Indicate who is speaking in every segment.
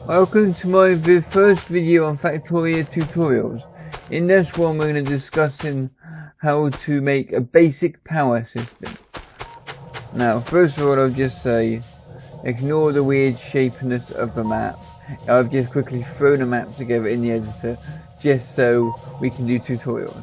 Speaker 1: Welcome to my first video on Factorio tutorials. In this one we're going to discuss how to make a basic power system. Now first of all I'll just say, ignore the weird shapeness of the map. I've just quickly thrown a map together in the editor just so we can do tutorials.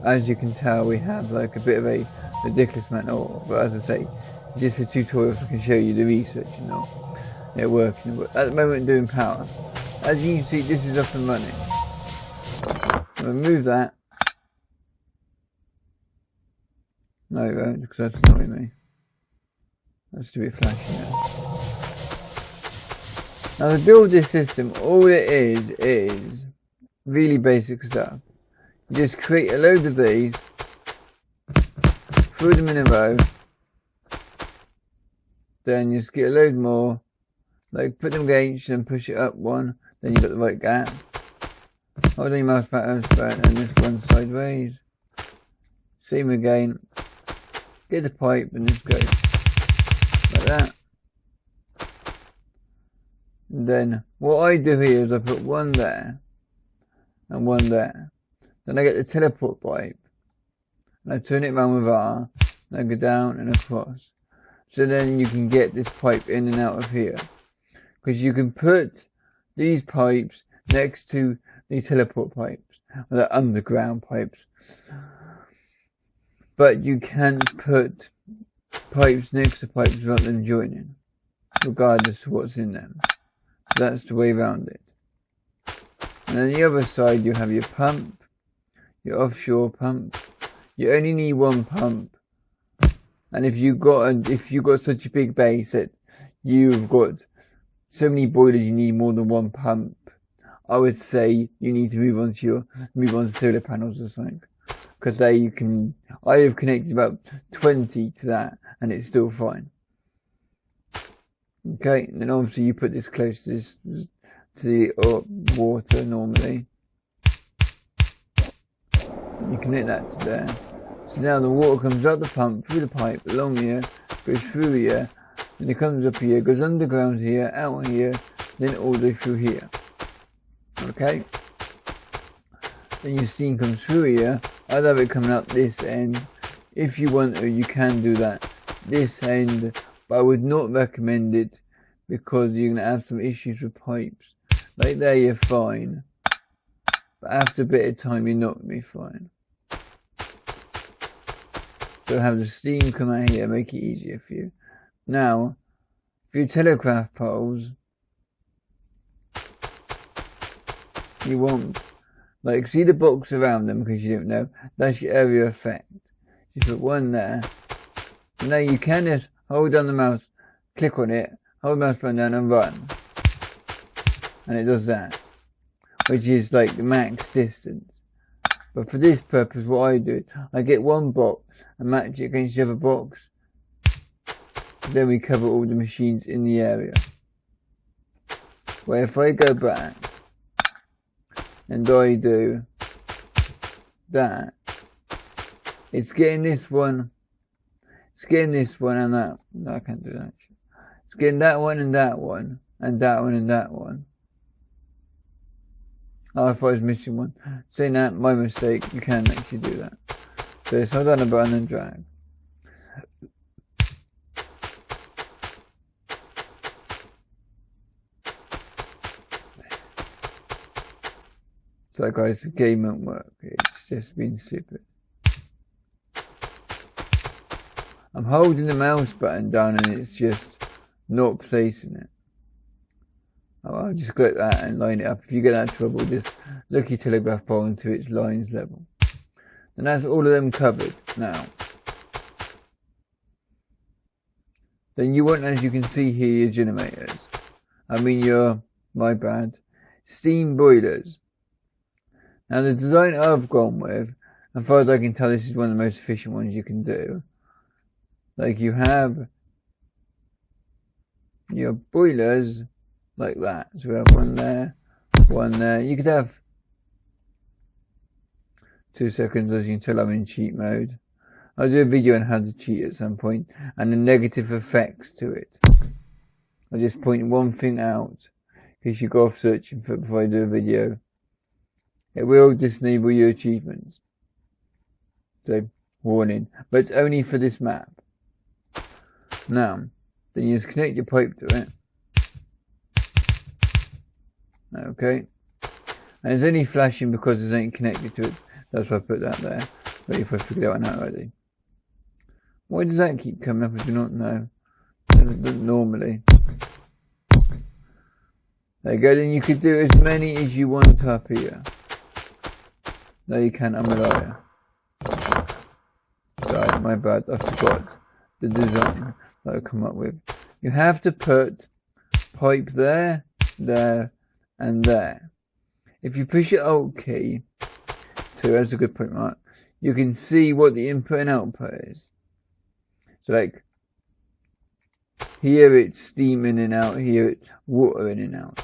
Speaker 1: As you can tell we have like a bit of a ridiculous map, but as I say, just for tutorials I can show you the research and all. They're working. At the moment I'm doing power. As you can see, this is up and running. I'll remove that. No it won't, because that's annoying me. That's a bit flashy now. Now to build this system, all it is really basic stuff. You just create a load of these, throw them in a row, then you just get a load more. Like put them against and push it up one, then you've got the right gap. Hold on your mouse button and just one sideways. Same again. Get the pipe and just go like that. And then what I do here is I put one there and one there. Then I get the teleport pipe and I turn it around with R and I go down and across. So then you can get this pipe in and out of here. Because you can put these pipes next to the teleport pipes, or the underground pipes. But you can't put pipes next to pipes without them joining, regardless of what's in them. So that's the way around it. And on the other side you have your pump, your offshore pump. You only need one pump. And if you got such a big base that you've got so many boilers you need more than one pump, I would say you need to move on to solar panels or something, because I have connected about 20 to that and it's still fine. Okay, and then obviously you put this close to the water normally. You connect that to there. So now the water comes out the pump, through the pipe, along here, goes through here, then it comes up here, goes underground here, out here, then all the way through here. Okay? Then your steam comes through here. I'd have it coming out this end. If you want to, you can do that this end, but I would not recommend it because you're going to have some issues with pipes. Like there you're fine, but after a bit of time you're not going to be fine. So have the steam come out here, make it easier for you. Now, for your telegraph poles, you want, like, see the box around them, because you don't know, that's your area effect. You put one there. Now you can just hold down the mouse, click on it, hold the mouse button down and run. And it does that, which is like the max distance. But for this purpose, what I do, I get one box and match it against the other box. Then we cover all the machines in the area. Where if I go back and I do that, it's getting this one, and that. No, I can't do that. It's getting that one and that one, and that one and that one. Oh, I thought I was missing one. Saying that, my mistake, you can actually do that. So just hold down the button and drag. So guys, the game won't work. It's just been stupid. I'm holding the mouse button down and it's just not placing it. Oh, I'll just click that and line it up. If you get that trouble, just look your telegraph pole until its lines level. And that's all of them covered now. Then you want, as you can see here, your generators. Steam boilers. Now the design I've gone with, as far as I can tell, this is one of the most efficient ones you can do. Like you have your boilers like that. So we have one there, one there. You could have 2 seconds, as you can tell I'm in cheat mode. I'll do a video on how to cheat at some point and the negative effects to it. I'll just point one thing out case you go off searching for it before I do a video. It will disable your achievements. So, warning. But it's only for this map. Now, then you just connect your pipe to it. Okay. And it's only flashing because it ain't connected to it. That's why I put that there. But if I figured that one out already. Why does that keep coming up? I do not know. It doesn't normally. There you go. Then you could do as many as you want up here. No, you can't. I'm a liar. Sorry, my bad. I forgot the design that I come up with. You have to put pipe there, there, and there. If you push your Alt key, so that's a good point, Mark, you can see what the input and output is. So like, here it's steam in and out, here it's water in and out.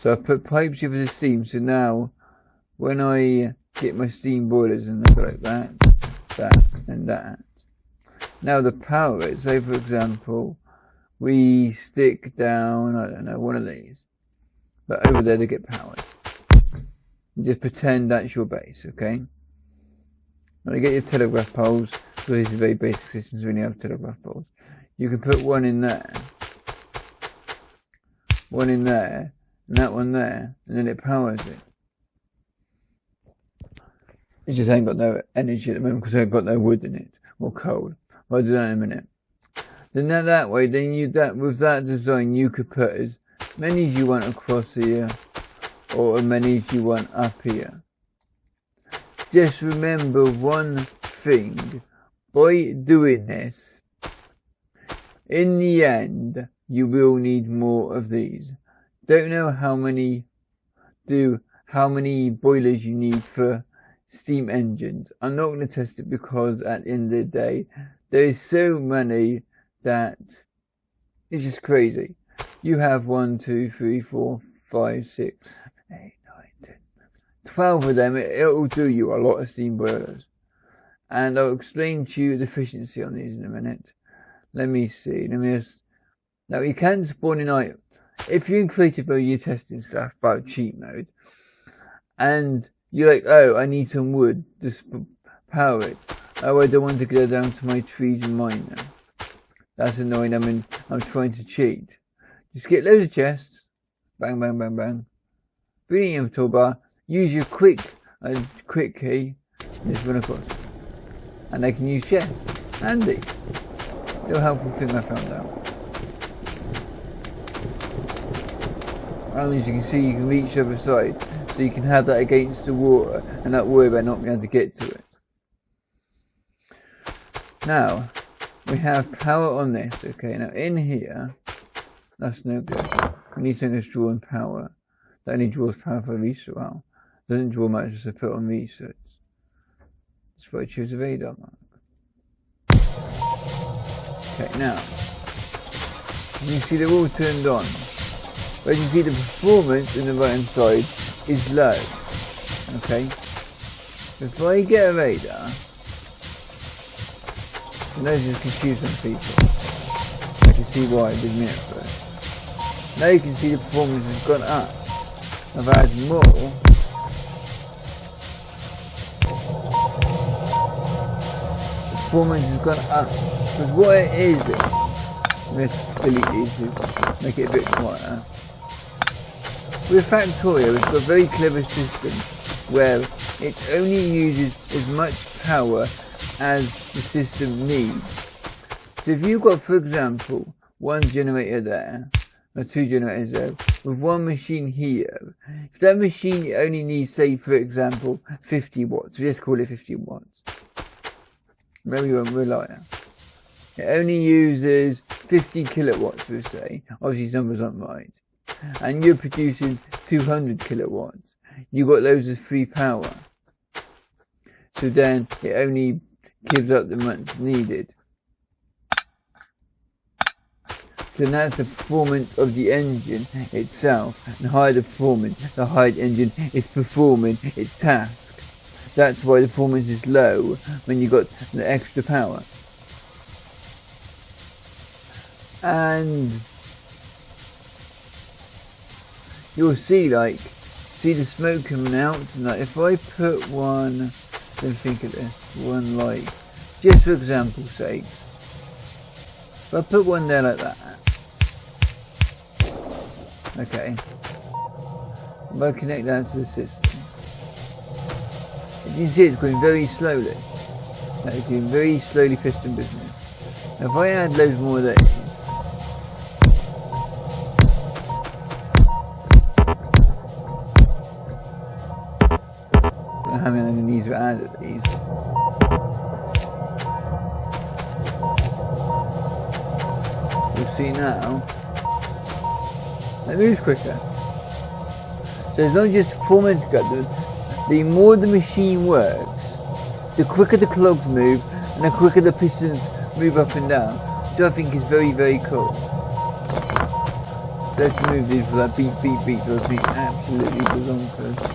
Speaker 1: So I put pipes here for the steam, so now when I get my steam boilers and they go like that, that, and that. Now the power is, say for example, we stick down, I don't know, one of these. But over there they get powered. Just pretend that's your base, okay? When you get your telegraph poles, so these are very basic systems when you have telegraph poles. You can put one in there, and that one there, and then it powers it. It just ain't got no energy at the moment because I ain't got no wood in it, or coal. I'll do that in a minute. Then that way, then with that design, you could put as many as you want across here, or as many as you want up here. Just remember one thing, by doing this, in the end, you will need more of these. Don't know how many boilers you need for steam engines. I'm not going to test it because at the end of the day, there is so many that it's just crazy. You have 1, 2, 3, 4, 5, 6, 8, 9, 10, 12 of them. It'll do you a lot of steam boilers. And I'll explain to you the efficiency on these in a minute. Let me see. Now you can spawn in items. If you're in creative mode, you're testing stuff about cheat mode. And you're like, oh, I need some wood to power it. Oh, I don't want to go down to my trees and mine them. That's annoying. I'm trying to cheat. Just get loads of chests. Bang, bang, bang, bang. Bring it in the toolbar. Use your quick key. Just run across. And they can use chests. Handy. Little helpful thing I found out. And as you can see, you can reach the other side. So you can have that against the water and not worry about not being able to get to it. Now, we have power on this, okay? Now in here, that's no good. We need something that's drawing power. That only draws power for research. Well, doesn't draw much as I put on research. That's why I choose a radar mark. Okay, now, you see they're all turned on. But you see the performance in the right hand side is low. Okay? If I get a radar, and those just confuse some people. I can see why it did me at first. Now you can see the performance has gone up. I've added more. The performance has gone up. Because what it is, let's delete these to make it a bit quieter. With Factorio, it's got a very clever system where it only uses as much power as the system needs. So if you've got, for example, one generator there, or 2 generators there, with one machine here, if that machine only needs, say, for example, 50 watts, let's call it 50 watts. Maybe you won't rely on. It only uses 50 kilowatts, we'll say. Obviously, these numbers aren't right. And you're producing 200 kilowatts. You got loads of free power. So then it only gives up the much needed. So that's the performance of the engine itself. And the higher the performance, the higher the engine is performing its task. That's why the performance is low when you got the extra power. you'll see the smoke coming out. Like if I put one, then think of this, one like, just for example's sake, if I put one there like that, okay, if I connect that to the system, you can see it's going very slowly. Like it's doing very slowly piston business. Now if I add loads more of these, how many of these are added these. You'll see now, it moves quicker. So it's not just performance cut, the more the machine works, the quicker the clogs move and the quicker the pistons move up and down, which I think is very, very cool. Let's move these for that beat, because I think absolutely bonkers.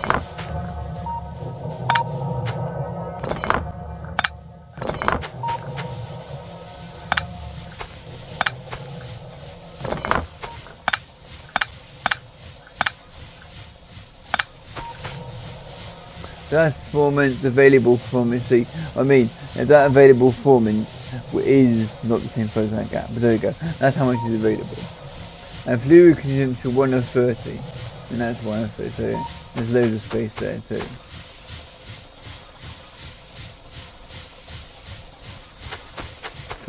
Speaker 1: That's performance, available performance. See, I mean, if that available performance is not the same as that gap, but there you go. That's how much is available. And fluid consumption 1 of 30, and that's 1 of 30. So there's loads of space there too.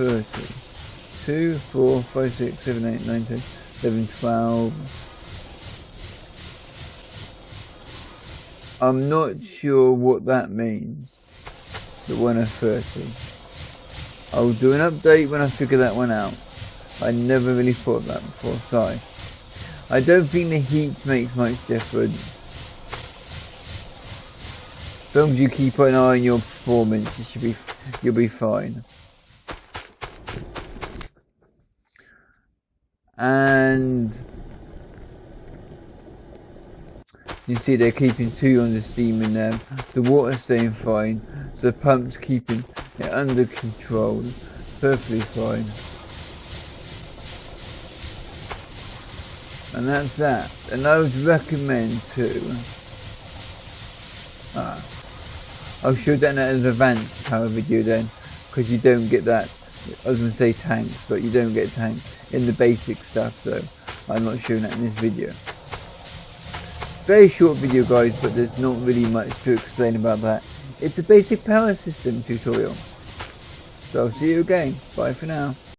Speaker 1: $30, 2, 4, 5, 6, 7, 8, 9, 10, 11, 12. I'm not sure what that means, the 1 of 30. I'll do an update when I figure that one out. I never really thought of that before, sorry. I don't think the heat makes much difference. As long as you keep an eye on your performance, you'll be fine. And you see they're keeping 200 steam in there. The water's staying fine. So the pump's keeping it under control. Perfectly fine. And that's that. And I would recommend too. I'll show that as an advanced power video then. Because you don't get that. I was going to say tanks, but you don't get tanks in the basic stuff. So I'm not showing that in this video. Very short video guys, but there's not really much to explain about that. It's a basic power system tutorial. So I'll see you again. Bye for now.